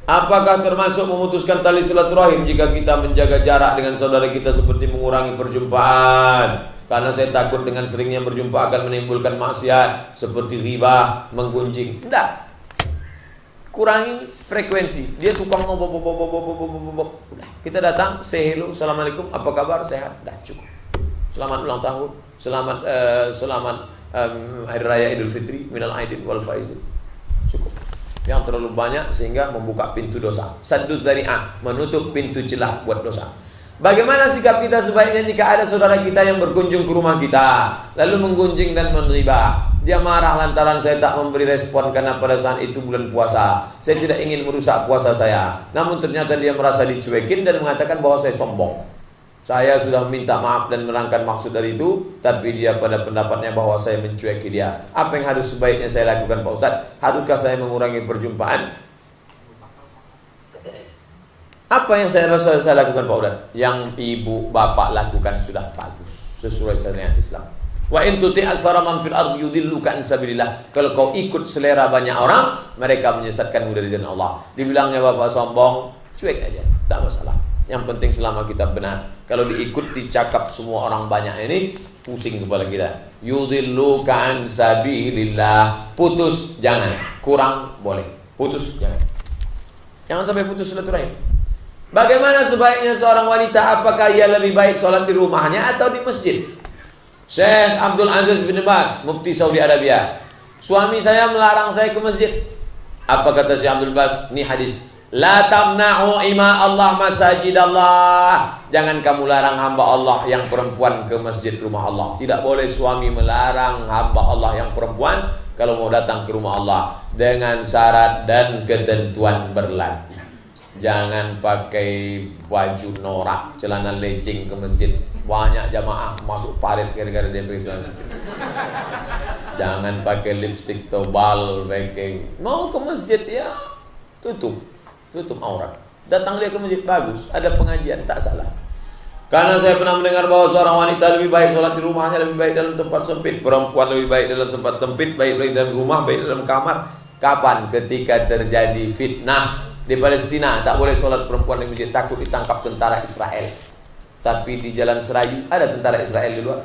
Apakah termasuk memutuskan tali silaturahim jika kita menjaga jarak dengan saudara kita seperti mengurangi perjumpaan? Karena saya takut dengan seringnya berjumpa akan menimbulkan maksiat seperti riba, menggunjing. Tidak. Kurangi frekuensi. Dia tukang ngomong. Udah. Kita datang, say hello, assalamualaikum, apa kabar, sehat. Dah cukup. Selamat ulang tahun, selamat hari raya Idul Fitri, minal aidin wal faizin. Cukup. Yang terlalu banyak sehingga membuka pintu dosa. Saddu zari'ah, menutup pintu celah buat dosa. Bagaimana sikap kita sebaiknya jika ada saudara kita yang berkunjung ke rumah kita, lalu menggunjing dan menriba? Dia marah lantaran saya tak memberi respon karena pada saat itu bulan puasa. Saya tidak ingin merusak puasa saya. Namun ternyata dia merasa dicuekin dan mengatakan bahwa saya sombong. Saya sudah minta maaf dan menerangkan maksud dari itu, tapi dia pada pendapatnya bahwa saya mencueki dia. Apa yang harus sebaiknya saya lakukan Pak Ustaz? Haruskah saya mengurangi perjumpaan? Apa yang saya lakukan Pak Ustaz? Yang ibu bapak lakukan sudah bagus, sesuai syariat Islam. Wa in tuti' aktsara man fil ardi yudilluka an sabilillah. Kalau kau ikut selera banyak orang, mereka menyesatkanmu dari jalan Allah. Dibilangnya bapak sombong, cuek aja, tak masalah. Yang penting selama kita benar. Kalau diikuti cakap semua orang banyak ini, pusing kepala kita. Yudilluka an sabilillah. Putus jangan, kurang boleh. Putus jangan. Jangan sampai putus silaturahim. Bagaimana sebaiknya seorang wanita? Apakah ia lebih baik sholat di rumahnya atau di masjid? Syekh Abdul Aziz bin Baz, Mufti Saudi Arabia. Suami saya melarang saya ke masjid. Apa kata Syekh Abdul Baz? Ini hadis. La tamna'u ima Allah masajid Allah. Jangan kamu larang hamba Allah yang perempuan ke masjid rumah Allah. Tidak boleh suami melarang hamba Allah yang perempuan kalau mau datang ke rumah Allah, dengan syarat dan ketentuan berlaku. Jangan pakai baju norak, celana legging ke masjid. Banyak jamaah masuk parit gara-gara dia pakai celana legging. Jangan pakai lipstik tebal, mau ke masjid ya tutup aurat. Datang dia ke masjid bagus, ada pengajian, tak salah. Karena saya pernah mendengar bahwa seorang wanita lebih baik sholat di rumahnya, lebih baik dalam tempat sempit. Perempuan lebih baik dalam tempat sempit, baik dalam rumah, baik dalam kamar. Kapan? Ketika terjadi fitnah di Palestina, tak boleh sholat perempuan di masjid, takut ditangkap tentara Israel. Tapi di Jalan Serayu ada tentara Israel di luar.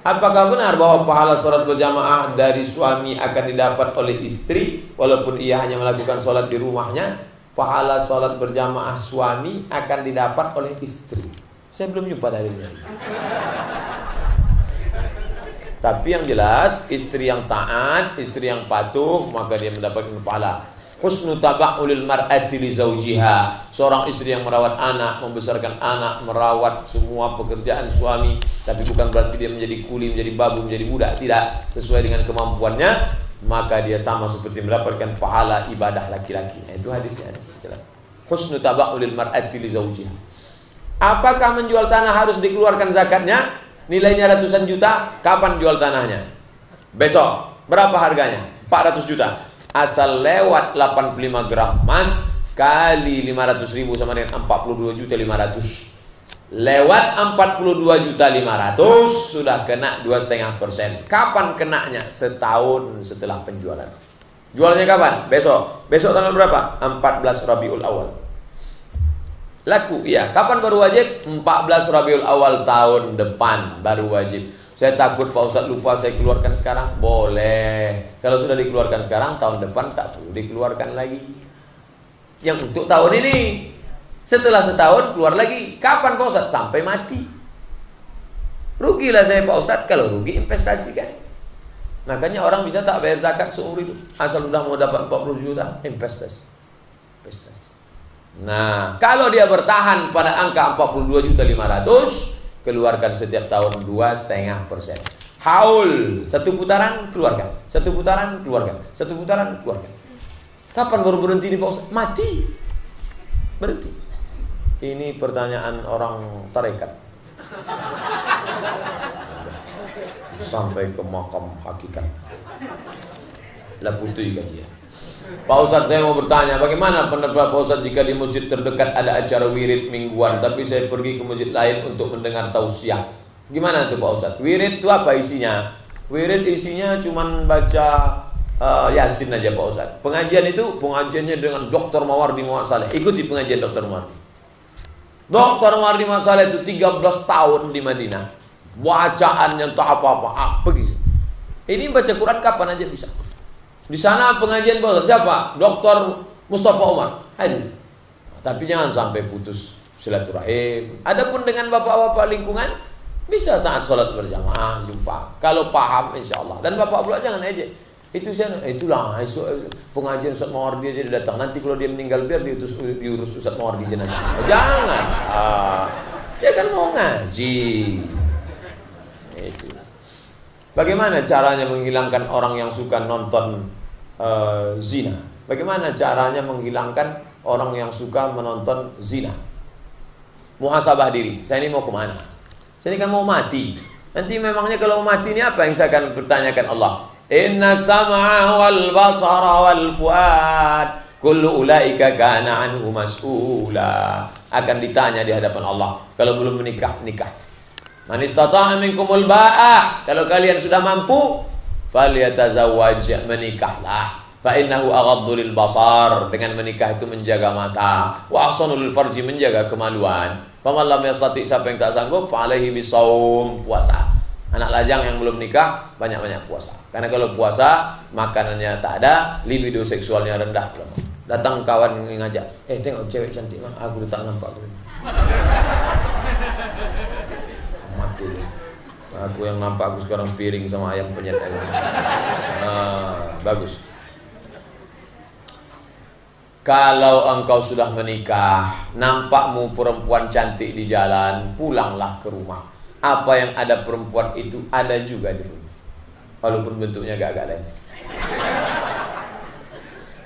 Apakah benar bahwa pahala sholat berjamaah dari suami akan didapat oleh istri walaupun ia hanya melakukan sholat di rumahnya? Pahala sholat berjamaah suami akan didapat oleh istri. Saya belum jumpa dalilnya. Tapi yang jelas, istri yang taat, istri yang patuh, maka dia mendapatkan pahala. Husnu taba'ulil mar'ati li zawjiha. Seorang istri yang merawat anak, membesarkan anak, merawat semua pekerjaan suami, tapi bukan berarti dia menjadi kuli, menjadi babu, menjadi budak, tidak. Sesuai dengan kemampuannya, maka dia sama seperti mendapatkan pahala ibadah laki-laki. Itu hadisnya. Jelas. Husnu taba'ulil mar'ati li zawjiha. Apakah menjual tanah harus dikeluarkan zakatnya? Nilainya ratusan juta, kapan jual tanahnya? Besok. Berapa harganya? 400 juta. Asal lewat 85 gram emas kali 500 ribu sama dengan 42 juta 500. Lewat 42 juta 500 sudah kena 2,5%. Kapan kenanya? Setahun setelah penjualan. Jualnya kapan? Besok. Besok tanggal berapa? 14 Rabiul Awal. Laku, iya. Kapan baru wajib? 14 Rabiul Awal tahun depan baru wajib. Saya takut Pak Ustaz lupa, saya keluarkan sekarang. Boleh. Kalau sudah dikeluarkan sekarang, tahun depan tak perlu dikeluarkan lagi. Yang untuk tahun ini. Setelah setahun keluar lagi. Kapan Pak Ustaz? Sampai mati. Rugilah saya Pak Ustaz. Kalau rugi investasikan. Makanya orang bisa tak bayar zakat seumur hidup. Asal sudah mau dapat 40 juta, investasi. Nah, kalau dia bertahan pada angka 42.500.000, keluarkan setiap tahun 2,5%. Haul, satu putaran keluarkan, satu putaran keluarkan, satu putaran keluarkan. Kapan baru berhenti nih Pak Ustaz? Mati, berhenti. Ini pertanyaan orang tarekat. Sampai ke makam hakikat. Lah putih kajian. Pak Ustaz, saya mau bertanya, bagaimana pendapat Pak Ustaz jika di masjid terdekat ada acara wirid mingguan, tapi saya pergi ke masjid lain untuk mendengar tausiah? Gimana tuh Pak Ustaz? Wirid itu apa isinya? Wirid isinya cuman baca Yasin aja Pak Ustaz. Pengajian itu pengajiannya dengan Dr. Mawardi Muhammad Saleh. Ikuti pengajian Dr. Mawardi. Dr. Mawardi Muhammad Saleh itu 13 tahun di Madinah. Bacaan yang tak apa-apa, pergi. Ini baca Quran kapan aja bisa. Di sana pengajian Pak Ustaz siapa? Dr. Mustafa Umar. Hadir. Tapi jangan sampai putus silaturahim. Adapun dengan bapak-bapak lingkungan, bisa saat sholat berjamaah jumpa. Kalau paham insya Allah. Dan bapak pula jangan aja. Itulah pengajian Ustaz Mawardi aja datang. Nanti kalau dia meninggal biar diurus Ustaz Mawardi jenazah. Jangan. Dia kan mau ngaji. Itu. Bagaimana caranya menghilangkan orang yang suka nonton zina? Bagaimana caranya menghilangkan orang yang suka menonton zina? Muhasabah diri. Saya ini mau kemana? Saya ini kan mau mati. Nanti memangnya kalau mau mati ini apa yang saya akan bertanyakan Allah? Inna sam'a wal basara wal fuad kullu ulaika kana anhu mas'ula. Akan ditanya di hadapan Allah. Kalau belum menikah, nikah. Man istata'a minkumul ba'a. Kalau kalian sudah mampu, falyatazawwaj, menikahlah. Fa innahu aghaddu lil basar. Dengan menikah itu menjaga mata. Wa ahsanu lil farji, menjaga kemaluan. Faman lam yastati, siapa yang tak sanggup, fa alaihi bisawm, puasa. Anak lajang yang belum nikah, banyak-banyak puasa. Karena kalau puasa, makanannya tak ada, libido seksualnya rendah. Datang kawan ngajak, tengok cewek cantik mah, aku tak nampak. Mati. Aku yang nampak aku sekarang piring sama ayam penyet aja. Bagus. Kalau engkau sudah menikah, nampakmu perempuan cantik di jalan, pulanglah ke rumah. Apa yang ada perempuan itu ada juga di rumah. Walaupun bentuknya agak lain.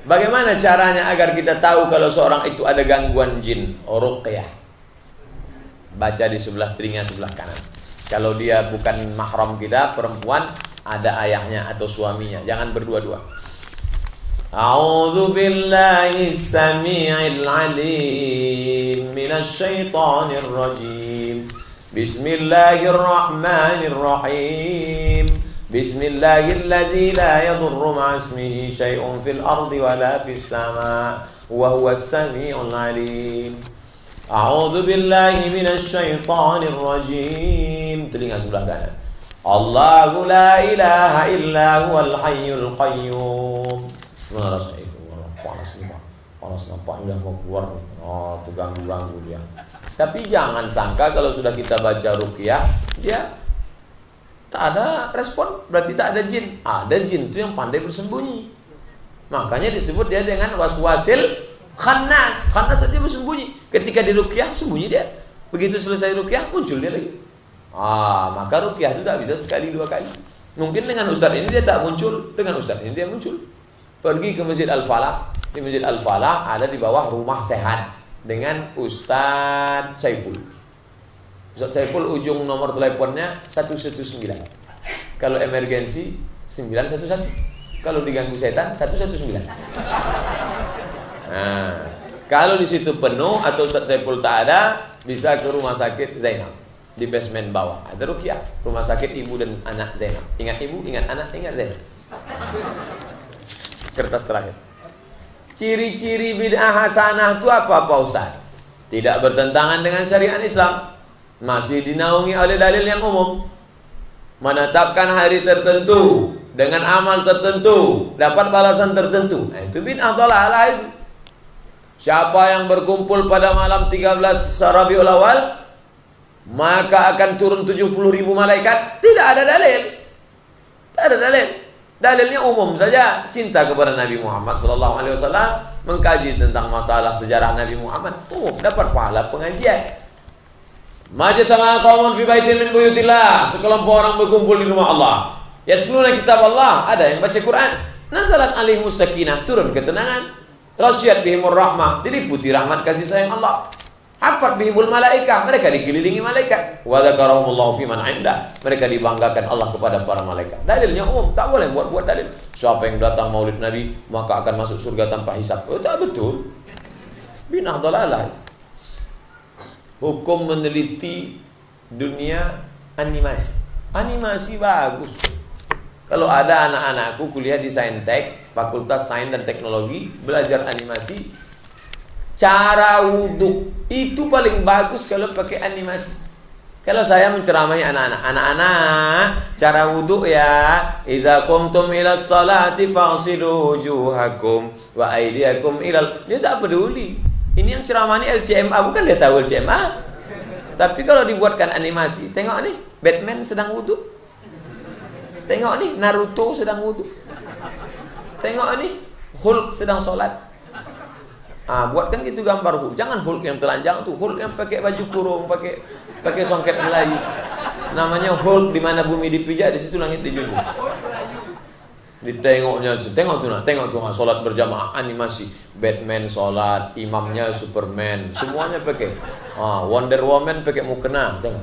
Bagaimana caranya agar kita tahu kalau seorang itu ada gangguan jin? Ruqyah. Baca di sebelah telinga sebelah kanan. Kalau dia bukan mahram kita, perempuan, ada ayahnya atau suaminya. Jangan berdua-dua. A'udzu billahi samii'il 'aliim minasy syaithanir rajim. Bismillahirrahmanirrahim. Bismillahilladzi la yadurru ma'asmihi syai'un fil ardi wala fis sama' wa huwas samii'ul 'aliim. A'udzu billahi minasy syaithanir rajim. Telinga sebelah kanan. Allahu la ilaha illa huwal hayyul qayyum. Panas nampak udah mau keluar. Itu ganggu dia. Tapi jangan sangka kalau sudah kita baca ruqyah, dia tak ada respon, berarti tak ada jin. Ada jin itu yang pandai bersembunyi. Makanya disebut dia dengan waswasil khannas. Khannas saja bersembunyi. Ketika di ruqyah sembunyi dia. Begitu selesai ruqyah muncul dia lagi. Maka ruqyah itu tak bisa sekali dua kali. Mungkin dengan ustaz ini dia tak muncul, dengan ustaz ini dia muncul. Pergi ke Masjid Al-Falah. Di Masjid Al-Falah ada di bawah Rumah Sehat dengan Ustaz Saiful. Ustaz Saiful ujung nomor teleponnya 119. Kalau emergensi 911. Kalau diganggu setan 119. Kalau di situ penuh atau Ustaz Saiful tak ada, bisa ke Rumah Sakit Zainab di basement bawah. Ada ruqyah, Rumah Sakit Ibu dan Anak Zainab. Ingat ibu, ingat anak, ingat Zainab. Kertas terakhir. Ciri-ciri bid'ah hasanah itu apa Pak Ustaz? Tidak bertentangan dengan syariat Islam. Masih dinaungi oleh dalil yang umum. Menetapkan hari tertentu dengan amal tertentu, dapat balasan tertentu. Itu bid'ah dhalalah itu. Siapa yang berkumpul pada malam 13 Rabiul Awal, maka akan turun 70.000 malaikat. Tidak ada dalil. Tak ada dalil. Dalilnya umum saja, cinta kepada Nabi Muhammad SAW, mengkaji tentang masalah sejarah Nabi Muhammad, dapat pahala pengajian. Majtama'a qaumun fi baitin min buyutillah, sekelompok orang berkumpul di rumah Allah. Yatluna kitab Allah, ada yang baca Quran. Nazalat alaihimus sakinah, turun ketenangan. Ghasyiyat bihimur rahmah, diliputi rahmat kasih sayang Allah. Hafat bihimul malaikah, mereka dikelilingi malaikat. Wa dzakarahumullahu fiman 'indah, mereka dibanggakan Allah kepada para malaikat. Dalilnya umum, tak boleh buat dalil. Siapa yang datang Maulid Nabi maka akan masuk surga tanpa hisab. Oh, tak betul. Binah dalalah. Hukum meneliti dunia animasi. Animasi bagus. Kalau ada anak-anakku kuliah di Saintek, Fakultas Sains dan Teknologi, belajar animasi, cara wudhu itu paling bagus kalau pakai animasi. Kalau saya menceramai anak-anak, cara wudhu ya, iza qumtum ila sholati faghsilu wujuhakum wa aydiyakum ilal. Dia tak peduli. Ini yang ceramah ini LCMA, bukan dia tahu LCMA. Tapi kalau dibuatkan animasi, tengok nih, Batman sedang wudhu. Tengok nih, Naruto sedang wudhu. Tengok nih, Hulk sedang sholat. Buatkan gitu gambar Hulk. Jangan Hulk yang telanjang tuh, Hulk yang pakai baju kurung, pakai songket Melayu. Namanya Hulk, di mana bumi dipijak, di situ langit dijunjung. Ditengoknya, tengok tuh, sholat berjamaah animasi. Batman sholat, imamnya Superman, semuanya pakai. Wonder Woman pakai mukena, jangan.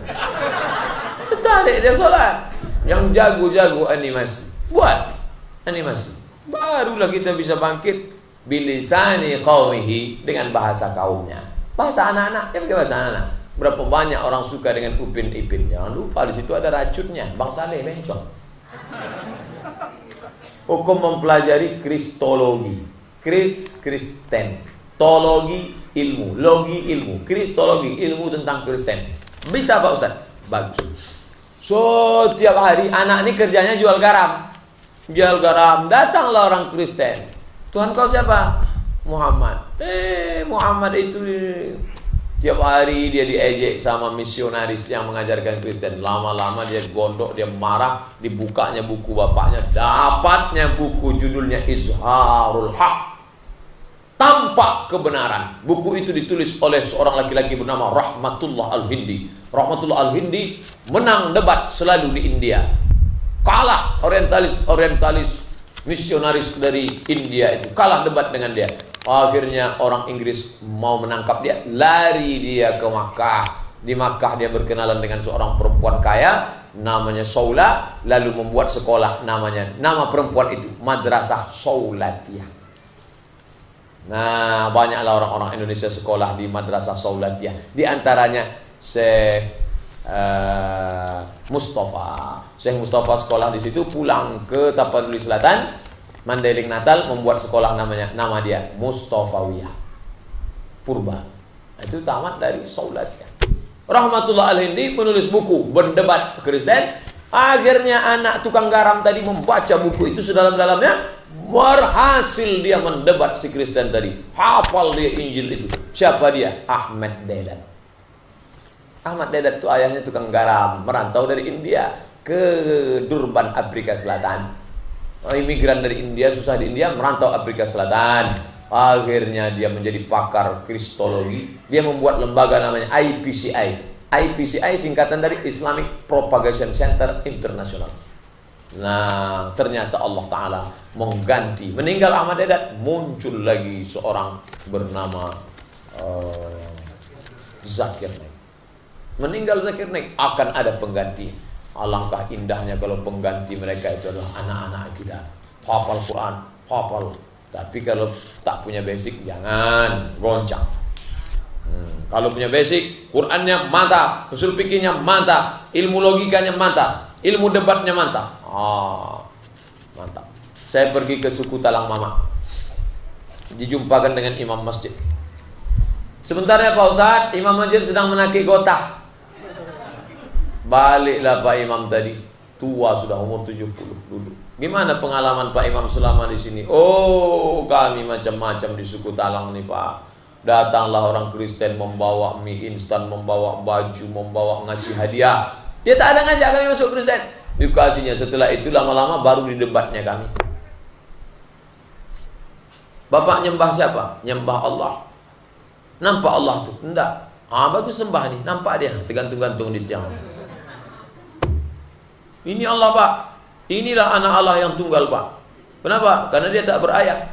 Tertarik dia sholat. Yang jago-jago animasi, buat animasi. Barulah kita bisa bangkit bilisani qaumihi, dengan bahasa kaumnya. Bahasa anak-anak, ya pakai bahasa anak-anak. Berapa banyak orang suka dengan Upin Ipin. Jangan lupa di situ ada racunnya, Bang Saleh bencong. Hukum mempelajari kristologi. Kristen. Tologi ilmu, logi ilmu, kristologi ilmu tentang Kristen. Bisa Pak Ustaz? Bagus. So tiap hari anak ini kerjanya jual garam. Jual garam, datanglah orang Kristen. Tuhan kau siapa? Muhammad. Muhammad itu tiap hari dia diejek sama misionaris yang mengajarkan Kristen. Lama-lama dia gondok, dia marah, dibukanya buku bapaknya, dapatnya buku judulnya Izharul Haq. Tampak kebenaran. Buku itu ditulis oleh seorang laki-laki bernama Rahmatullah Al-Hindi. Rahmatullah Al-Hindi menang debat selalu di India. Kalah orientalis misionaris dari India itu, kalah debat dengan dia. Akhirnya orang Inggris mau menangkap dia, lari dia ke Makkah. Di Makkah dia berkenalan dengan seorang perempuan kaya namanya Saula, lalu membuat sekolah nama perempuan itu Madrasah Saulatiyah. Nah, banyaklah orang-orang Indonesia sekolah di Madrasah Saulatiyah. Di antaranya Syekh Mustafa sekolah di situ, pulang ke Tapanuli Selatan, Mandailing Natal, membuat sekolah nama dia Mustafawiyah Purba. Itu tamat dari Saulatiyah. Rahmatullah Al-Hindi penulis buku berdebat Kristen. Akhirnya anak tukang garam tadi membaca buku itu sedalam-dalamnya, berhasil dia mendebat si Kristen tadi. Hafal dia Injil itu. Siapa dia? Ahmad Dedat. Ahmad Dedat itu ayahnya tukang garam, merantau dari India ke Durban, Afrika Selatan. Imigran dari India, susah di India, merantau Afrika Selatan. Akhirnya dia menjadi pakar kristologi. Dia membuat lembaga namanya IPCI. IPCI singkatan dari Islamic Propagation Center International. Nah, ternyata Allah Ta'ala mengganti. Meninggal Ahmad Dedat, muncul lagi seorang bernama Zakir Naik. Meninggal Zakir Naik, akan ada pengganti. Alangkah indahnya kalau pengganti mereka itu adalah anak-anak kita. Hafal Quran, hafal. Tapi kalau tak punya basic, jangan goncang. Kalau punya basic, Qurannya mantap, usul fikihnya mantap, ilmu logikanya mantap, ilmu debatnya mantap. Mantap. Saya pergi ke suku Talang Mama, dijumpakan dengan imam masjid. Sebentarnya Pak Ustadz, imam masjid sedang menakik gotah. Baliklah Pak Imam tadi, tua sudah umur 70 dulu. Gimana pengalaman Pak Imam selama di sini? Oh, kami macam-macam di suku Talang nih Pak. Datanglah orang Kristen membawa mie instan, membawa baju, membawa ngasih hadiah. Dia tak ada ngajak kami masuk Kristen. Dikasihnya. Setelah itu lama-lama baru didebatnya kami. Bapak nyembah siapa? Nyembah Allah. Nampak Allah tuh? Enggak. Bagus sembah nih. Nampak dia. Tergantung-gantung di tiang. Ini Allah Pak. Inilah anak Allah yang tunggal Pak. Kenapa? Karena dia tak berayah.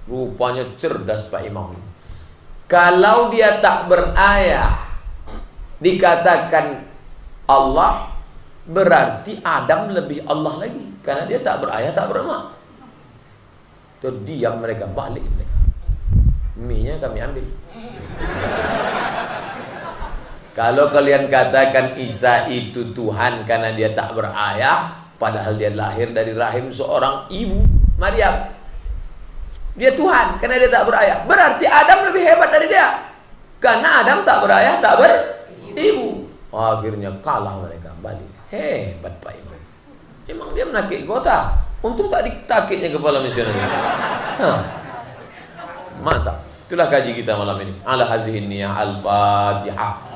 Rupanya cerdas Pak Imam. Kalau dia tak berayah, dikatakan Allah, berarti Adam lebih Allah lagi. Karena dia tak berayah, tak beremak. Terdiam mereka, balik mereka. Mie-nya kami ambil. Kalau kalian katakan Isa itu Tuhan karena dia tak berayah, padahal dia lahir dari rahim seorang ibu, Maryam. Dia Tuhan karena dia tak berayah. Berarti Adam lebih hebat dari dia. Karena Adam tak berayah, tak beribu. Akhirnya kalah mereka, balik. Hebat Pak Imam. Emang dia menakik kota. Untung tak ditakiknya kepala misionaris. Mantap. Itulah kaji kita malam ini. Ala hazihin niyah al-Fatihah.